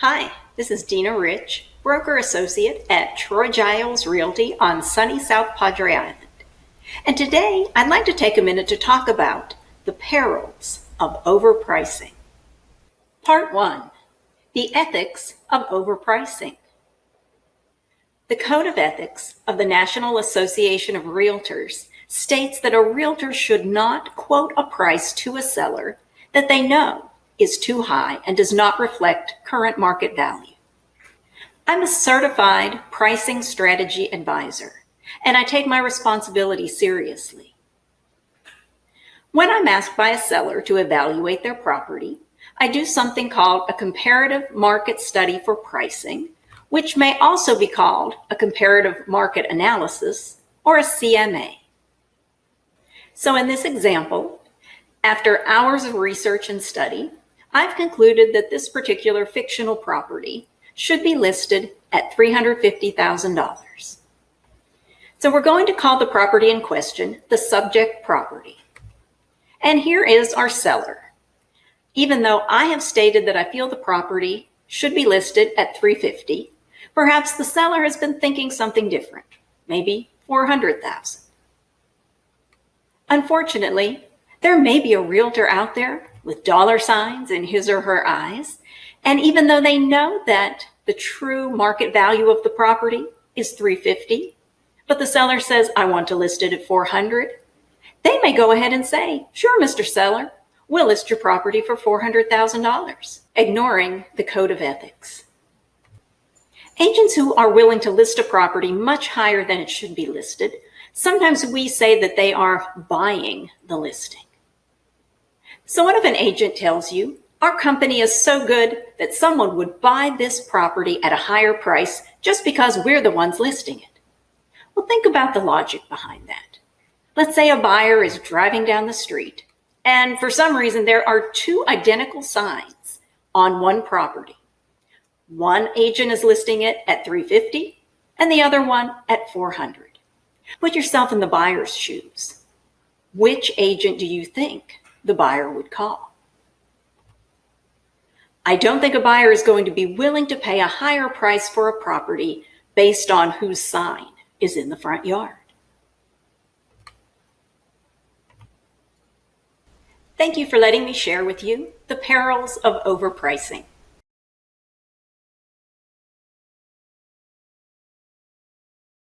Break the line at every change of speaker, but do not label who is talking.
Hi, this is Dina Rich, broker associate at Troy Giles Realty on sunny South Padre Island. And today I'd like to take a minute to talk about the perils of overpricing. Part 1, the ethics of overpricing. The Code of Ethics of the National Association of Realtors states that a realtor should not quote a price to a seller that they know is too high and does not reflect current market value. I'm a certified pricing strategy advisor, and I take my responsibility seriously. When I'm asked by a seller to evaluate their property, I do something called a comparative market study for pricing, which may also be called a comparative market analysis or a CMA. So in this example, after hours of research and study, I've concluded that this particular fictional property should be listed at $350,000. So we're going to call the property in question the subject property. And here is our seller. Even though I have stated that I feel the property should be listed at $350,000, perhaps the seller has been thinking something different, maybe $400,000. Unfortunately, there may be a realtor out there with dollar signs in his or her eyes, and even though they know that the true market value of the property is $350,000, but the seller says, I want to list it at $400,000, they may go ahead and say, sure, Mr. Seller, we'll list your property for $400,000, ignoring the Code of Ethics. Agents who are willing to list a property much higher than it should be listed, sometimes we say that they are buying the listing. So what if an agent tells you, our company is so good that someone would buy this property at a higher price just because we're the ones listing it? Well, think about the logic behind that. Let's say a buyer is driving down the street, and for some reason there are two identical signs on one property. One agent is listing it at $350,000 and the other one at $400,000. Put yourself in the buyer's shoes. Which agent do you think the buyer would call? I don't think a buyer is going to be willing to pay a higher price for a property based on whose sign is in the front yard. Thank you for letting me share with you the perils of overpricing.